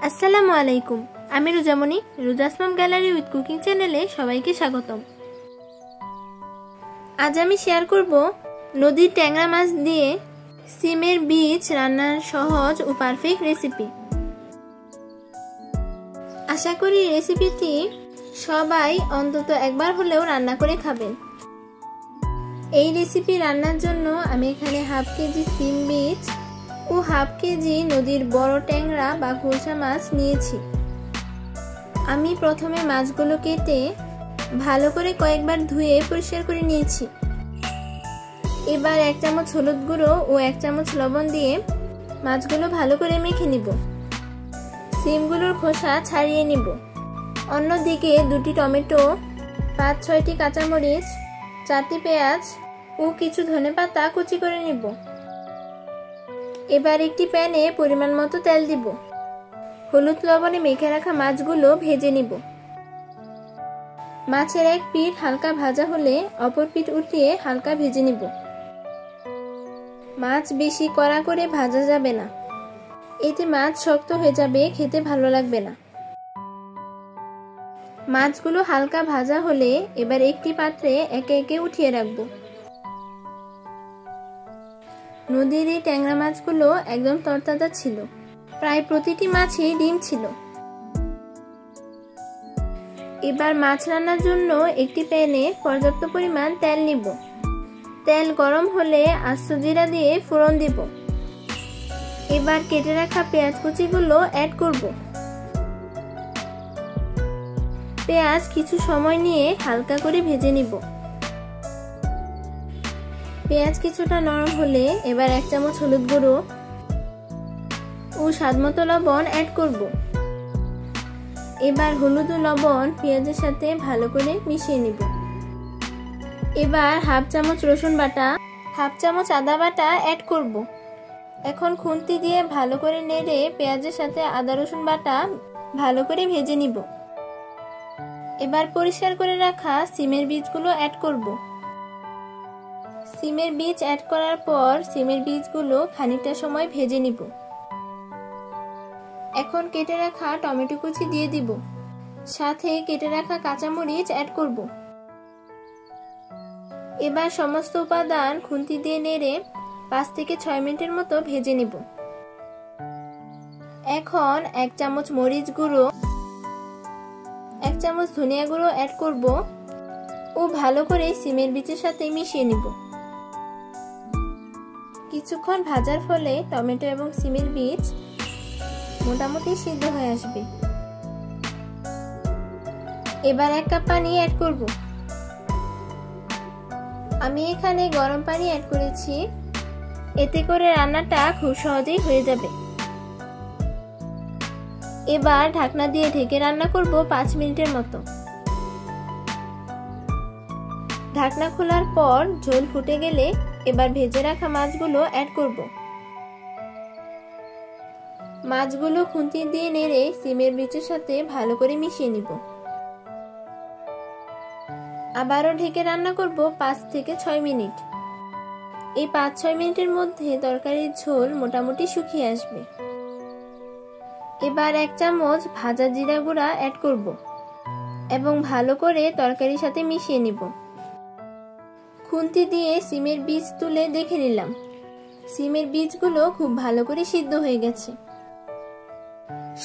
আসসালামু আলাইকুম। আমি রুজামণি, রুজাস মম গ্যালারি উইথ কুকিং চ্যানেলে সবাইকে স্বাগতম। আজ আমি শেয়ার করব নদীর ট্যাংরা মাছ দিয়ে সিমের বীজ রান্নার সহজ ও পারফেক্ট রেসিপি। আশা করি রেসিপিটি সবাই অন্তত একবার হলেও রান্না করে খাবেন। এই রেসিপি রান্নার জন্য আমি এখানে হাফ কেজি সিম বীজ ও হাফ কেজি নদীর বড় ট্যাংরা বা গুলশা মাছ নিয়েছি। আমি প্রথমে মাছগুলো কেটে ভালো করে কয়েকবার ধুয়ে পরিষ্কার করে নিয়েছি। এবার 1 চামচ হলুদ গুঁড়ো ও 1 চামচ লবণ দিয়ে মাছগুলো ভালো করে মেখে নিব। সিমগুলোর খোসা ছাড়িয়ে নিব। অন্যদিকে 2টি টমেটো, 5-6টি কাঁচামরিচ, 4টি পেঁয়াজ ও কিছু ধনেপাতা কুচি করে নিব। এবার একটি প্যানে পরিমাণ মতো তেল দিব। হলুদ লবণে মেখে রাখা মাছগুলো ভেজে নিব। মাছের এক পিঠ হালকা ভাজা হলে অপর পিঠ উল্টিয়ে হালকা ভেজে নিব। মাছ বেশি কড়া করে ভাজা যাবে না, এতে মাছ শক্ত হয়ে যাবে, খেতে ভালো লাগবে না। মাছগুলো হালকা ভাজা হলে এবার একটি পাত্রে একে একে উঠিয়ে রাখবো। নদীর এই ট্যাংরা মাছগুলো একদম তরতাজা ছিল, প্রায় প্রতিটি মাছেই ডিম ছিল। এবার মাছ রান্নার জন্য একটি প্যানে পর্যাপ্ত পরিমাণ তেল নিব। তেল গরম হলে আস্ত জিরা দিয়ে ফোড়ন দিব। এবার কেটে রাখা পেঁয়াজ কুচিগুলো অ্যাড করব। পেঁয়াজ কিছু সময় নিয়ে হালকা করে ভেজে নিব। পেঁয়াজ কিছুটা নরম হলে এবার 1 চামচ হলুদ গুঁড়ো ও স্বাদমতো লবণ অ্যাড করব। এবার হলুদ ও লবণ পেঁয়াজের সাথে ভালো করে মিশিয়ে নিব। এবার 1/2 চামচ রসুন বাটা, 1/2 চামচ আদা বাটা অ্যাড করব। এখন খুন্তি দিয়ে ভালো করে নেড়ে পেঁয়াজের সাথে আদা রসুন বাটা ভালো করে ভেজে নিব। এবার পরিষ্কার করে রাখা সিমের বীজগুলো অ্যাড করব। সিমের বীজ অ্যাড করার পর সিমের বীজগুলো খানিকটা সময় ভেজে নিব। এখন কেটে রাখা টমেটো কুচি দিয়ে দিব। সাথে কেটে রাখা কাঁচামরিচ অ্যাড করব। এবার সমস্ত উপাদান খুন্তি দিয়ে নেড়ে 5 থেকে 6 মিনিটের মতো ভেজে নিব। এখন 1 চামচ মরিচ গুঁড়ো, 1 চামচ ধনিয়া গুঁড়ো অ্যাড করব ও ভালো করে সিমের বীজের সাথে মিশিয়ে নিব। কিছুক্ষণ ভাজার ফলে টমেটো এবং সিমের বীজ মোটামুটি সিদ্ধ হয়ে আসবে। এবার 1 কাপ পানি অ্যাড করব। আমি এখানে গরম পানি অ্যাড করেছি, এতে করে রান্নাটা খুব সহজেই হয়ে যাবে। এবার ঢাকনা দিয়ে ঢেকে রান্না করব 5 মিনিটের মতো। ঢাকনা খোলার পর ঝোল ফুটে গেলে এবার ভেজে রাখা মাছগুলো অ্যাড করব। মাছগুলো খুন্তি দিয়ে নেড়ে সিমের বীজের সাথে ভালো করে মিশিয়ে নিব। আবারও ঢেকে রান্না করব 5 থেকে 6 মিনিট। এই 5-6 মিনিটের মধ্যে তরকারির ঝোল মোটামুটি শুকিয়ে আসবে। এবার 1 চামচ ভাজা জিরা গুঁড়া অ্যাড করব এবং ভালো করে তরকারির সাথে মিশিয়ে নিব। খুন্তি দিয়ে সিমের বীজ তুলে দেখে নিলাম, সিমের বীজগুলো খুব ভালো করে সিদ্ধ হয়ে গেছে।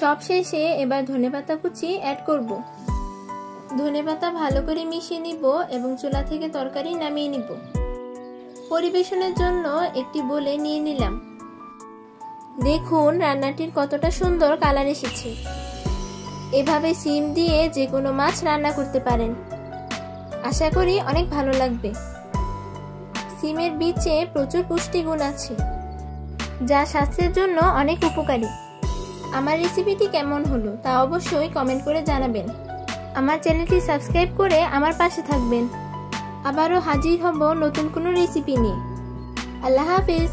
সবশেষে এবার ধনেপাতা কুচি অ্যাড করব। ধনেপাতা ভালো করে মিশিয়ে নিব এবং চুলা থেকে তরকারি নামিয়ে নিব। পরিবেশনের জন্য একটি বোলে নিয়ে নিলাম। দেখুন রান্নাটির কতটা সুন্দর কালার এসেছে। এভাবে সিম দিয়ে যে কোনো মাছ রান্না করতে পারেন, আশা করি অনেক ভালো লাগবে। সিমের বীজে প্রচুর পুষ্টিগুণ আছে, যা স্বাস্থ্যের জন্য অনেক উপকারী। আমার রেসিপিটি কেমন হলো তা অবশ্যই কমেন্ট করে জানাবেন। আমার চ্যানেলটি সাবস্ক্রাইব করে আমার পাশে থাকবেন। আবারও হাজির হব নতুন কোনো রেসিপি নিয়ে। আল্লাহ হাফেজ।